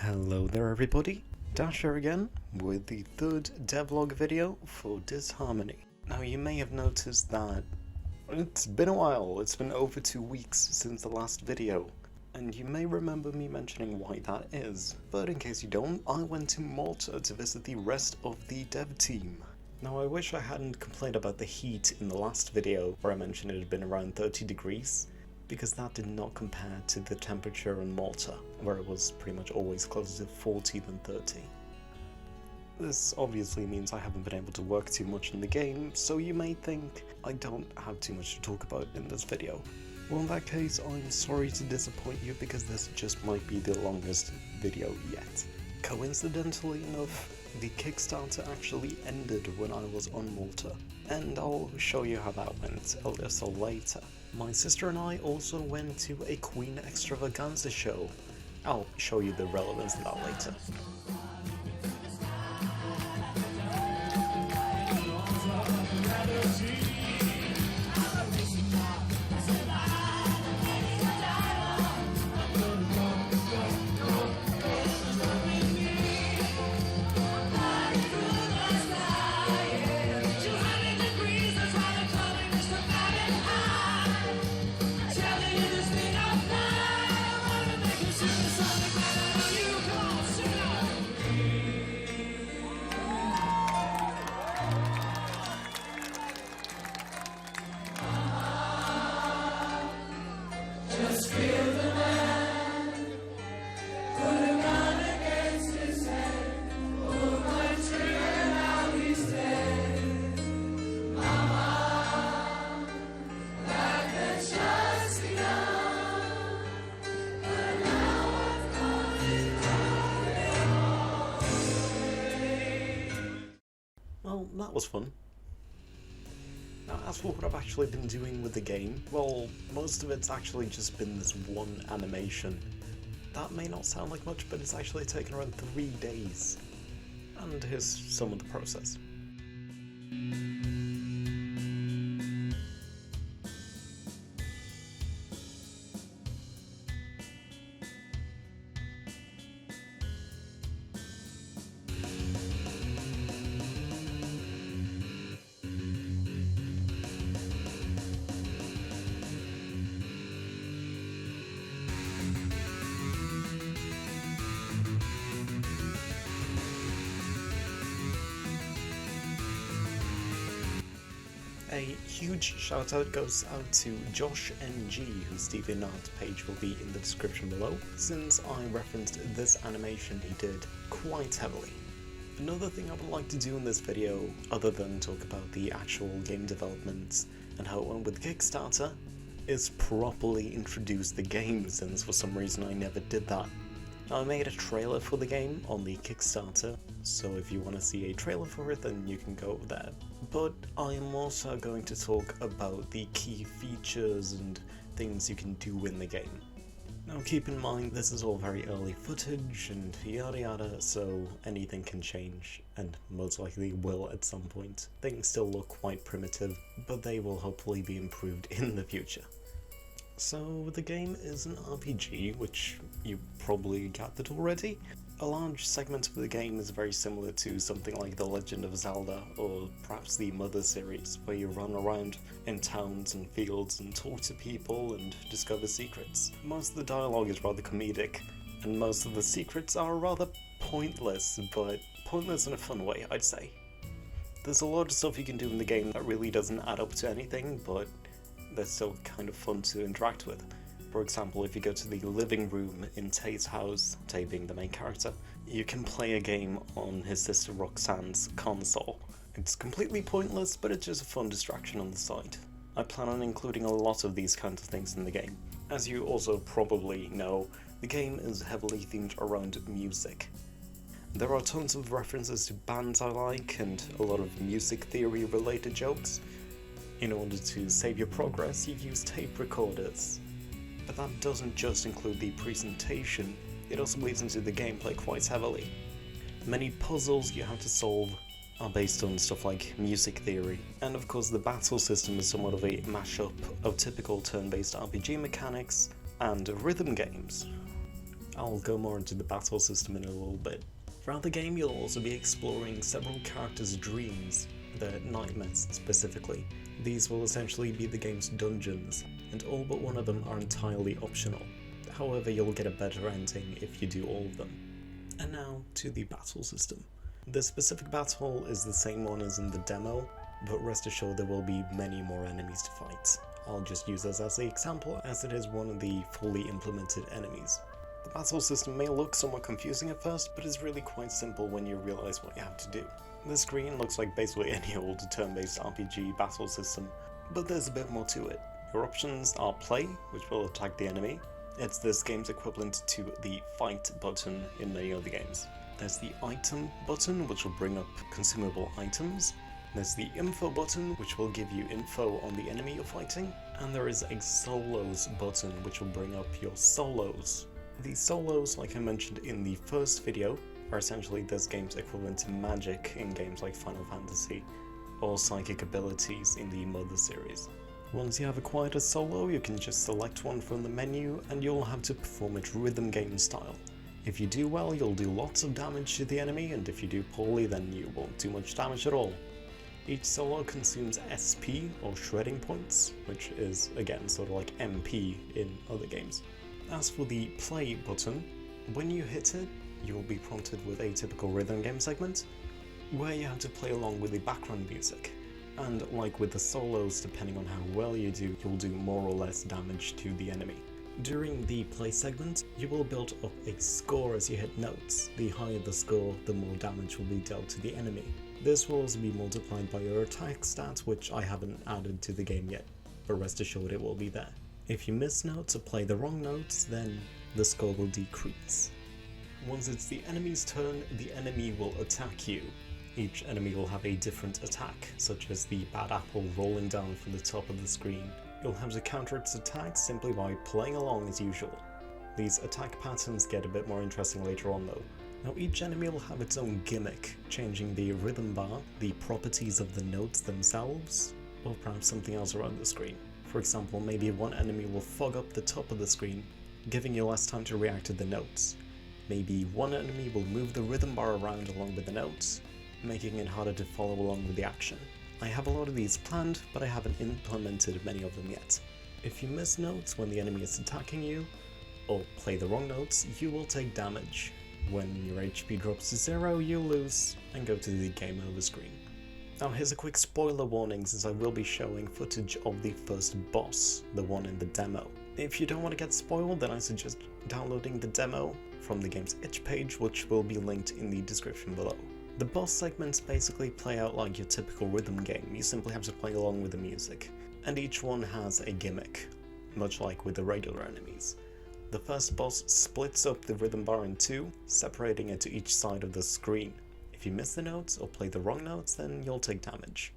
Hello there everybody, Dash here again with the third devlog video for Disharmony. Now you may have noticed that it's been a while, it's been over 2 weeks since the last video, and you may remember me mentioning why that is, but in case you don't, I went to Malta to visit the rest of the dev team. Now I wish I hadn't complained about the heat in the last video where I mentioned it had been around 30 degrees, because that did not compare to the temperature in Malta, where it was pretty much always closer to 40 than 30. This obviously means I haven't been able to work too much in the game, so you may think I don't have too much to talk about in this video. Well, in that case, I'm sorry to disappoint you because this just might be the longest video yet. Coincidentally enough, the Kickstarter actually ended when I was on Malta, and I'll show you how that went a little later. My sister and I also went to a Queen Extravaganza show. I'll show you the relevance of that later. Well, that was fun. Now, as for what I've actually been doing with the game, well, most of it's actually just been this one animation. That may not sound like much, but it's actually taken around 3 days. And here's some of the process. A huge shout out goes out to Josh NG, whose DeviantArt page will be in the description below, since I referenced this animation he did quite heavily. Another thing I would like to do in this video, other than talk about the actual game development and how it went with Kickstarter, is properly introduce the game, since for some reason I never did that. Now, I made a trailer for the game on the Kickstarter, so if you want to see a trailer for it then you can go over there. But I am also going to talk about the key features and things you can do in the game. Now keep in mind this is all very early footage and yada yada, so anything can change, and most likely will at some point. Things still look quite primitive, but they will hopefully be improved in the future. So the game is an RPG, which you probably gathered already. A large segment of the game is very similar to something like The Legend of Zelda, or perhaps the Mother series, where you run around in towns and fields and talk to people and discover secrets. Most of the dialogue is rather comedic, and most of the secrets are rather pointless, but pointless in a fun way, I'd say. There's a lot of stuff you can do in the game that really doesn't add up to anything, but they're still kind of fun to interact with. For example, if you go to the living room in Tate's house, Tate being the main character, you can play a game on his sister Roxanne's console. It's completely pointless, but it's just a fun distraction on the side. I plan on including a lot of these kinds of things in the game. As you also probably know, the game is heavily themed around music. There are tons of references to bands I like and a lot of music theory related jokes. In order to save your progress, you use tape recorders. But that doesn't just include the presentation, it also bleeds into the gameplay quite heavily. Many puzzles you have to solve are based on stuff like music theory, and of course the battle system is somewhat of a mashup of typical turn-based RPG mechanics and rhythm games. I'll go more into the battle system in a little bit. Throughout the game you'll also be exploring several characters' dreams, their nightmares specifically. These will essentially be the game's dungeons, and all but one of them are entirely optional. However, you'll get a better ending if you do all of them. And now to the battle system. The specific battle is the same one as in the demo, but rest assured there will be many more enemies to fight. I'll just use this as the example as it is one of the fully implemented enemies. The battle system may look somewhat confusing at first, but is really quite simple when you realise what you have to do. The screen looks like basically any old turn-based RPG battle system, but there's a bit more to it. Your options are play, which will attack the enemy. It's this game's equivalent to the fight button in many other games. There's the item button, which will bring up consumable items. There's the info button, which will give you info on the enemy you're fighting. And there is a solos button, which will bring up your solos. These solos, like I mentioned in the first video, are essentially this game's equivalent to magic in games like Final Fantasy, or psychic abilities in the Mother series. Once you have acquired a solo, you can just select one from the menu and you'll have to perform it rhythm game style. If you do well, you'll do lots of damage to the enemy, and if you do poorly, then you won't do much damage at all. Each solo consumes SP, or shredding points, which is again sort of like MP in other games. As for the play button, when you hit it, you will be prompted with a typical rhythm game segment, where you have to play along with the background music. And like with the solos, depending on how well you do, you'll do more or less damage to the enemy. During the play segment, you will build up a score as you hit notes. The higher the score, the more damage will be dealt to the enemy. This will also be multiplied by your attack stats, which I haven't added to the game yet, but rest assured it will be there. If you miss notes or play the wrong notes, then the score will decrease. Once it's the enemy's turn, the enemy will attack you. Each enemy will have a different attack, such as the bad apple rolling down from the top of the screen. You'll have to counter its attacks simply by playing along as usual. These attack patterns get a bit more interesting later on though. Now each enemy will have its own gimmick, changing the rhythm bar, the properties of the notes themselves, or perhaps something else around the screen. For example, maybe one enemy will fog up the top of the screen, giving you less time to react to the notes. Maybe one enemy will move the rhythm bar around along with the notes, making it harder to follow along with the action. I have a lot of these planned, but I haven't implemented many of them yet. If you miss notes when the enemy is attacking you, or play the wrong notes, you will take damage. When your HP drops to 0, you lose and go to the game over screen. Now here's a quick spoiler warning, since I will be showing footage of the first boss, the one in the demo. If you don't want to get spoiled, then I suggest downloading the demo from the game's itch page, which will be linked in the description below. The boss segments basically play out like your typical rhythm game. You simply have to play along with the music, and each one has a gimmick, much like with the regular enemies. The first boss splits up the rhythm bar in two, separating it to each side of the screen. If you miss the notes or play the wrong notes, then you'll take damage.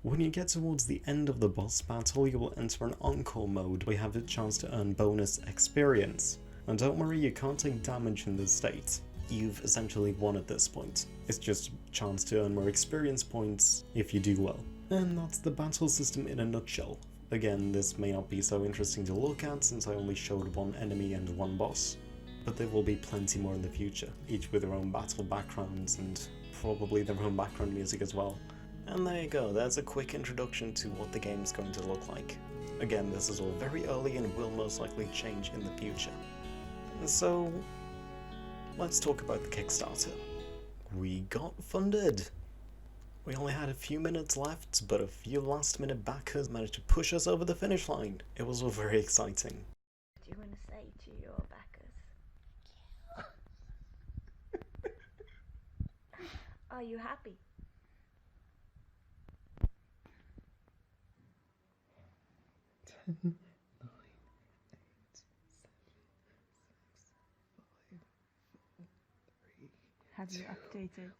When you get towards the end of the boss battle, you will enter an encore mode where you have a chance to earn bonus experience. And don't worry, you can't take damage in this state. You've essentially won at this point. It's just a chance to earn more experience points if you do well. And that's the battle system in a nutshell. Again, this may not be so interesting to look at since I only showed one enemy and one boss, but there will be plenty more in the future, each with their own battle backgrounds and probably their own background music as well. And there you go, there's a quick introduction to what the game's going to look like. Again, this is all very early and will most likely change in the future. So, let's talk about the Kickstarter. We got funded! We only had a few minutes left, but a few last-minute backers managed to push us over the finish line. It was all very exciting. What do you want to say to your backers? Are you happy? 10, 9, 8, 7, 6, 5, 4, 3. Have you updated?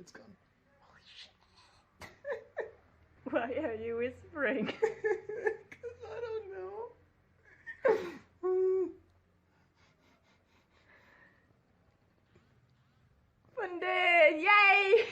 It's gone. Holy shit. Why are you whispering? Because I don't know. Funded! Yay!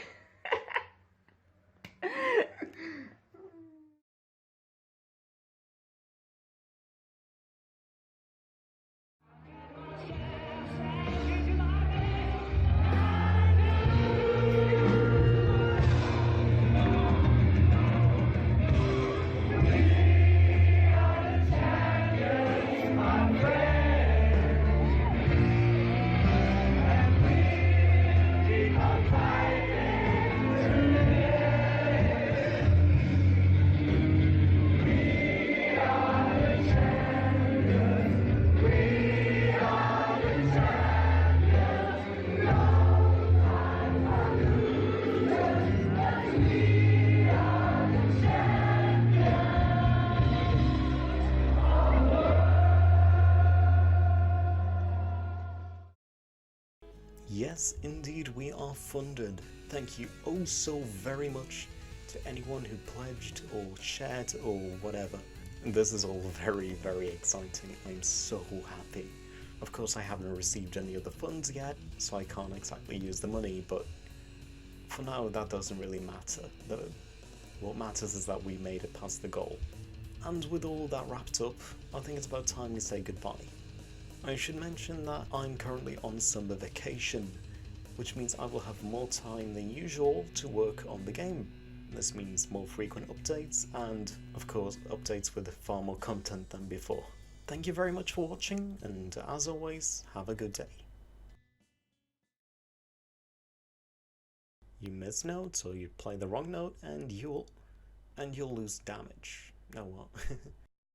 Yes, indeed, we are funded. Thank you oh so very much to anyone who pledged or shared or whatever. This is all very, very exciting. I'm so happy. Of course, I haven't received any of the funds yet, so I can't exactly use the money, but for now, that doesn't really matter. What matters is that we made it past the goal. And with all that wrapped up, I think it's about time we say goodbye. I should mention that I'm currently on summer vacation, which means I will have more time than usual to work on the game. This means more frequent updates and, of course, updates with far more content than before. Thank you very much for watching, and as always, have a good day. You miss notes or you play the wrong note and you'll lose damage. Oh well.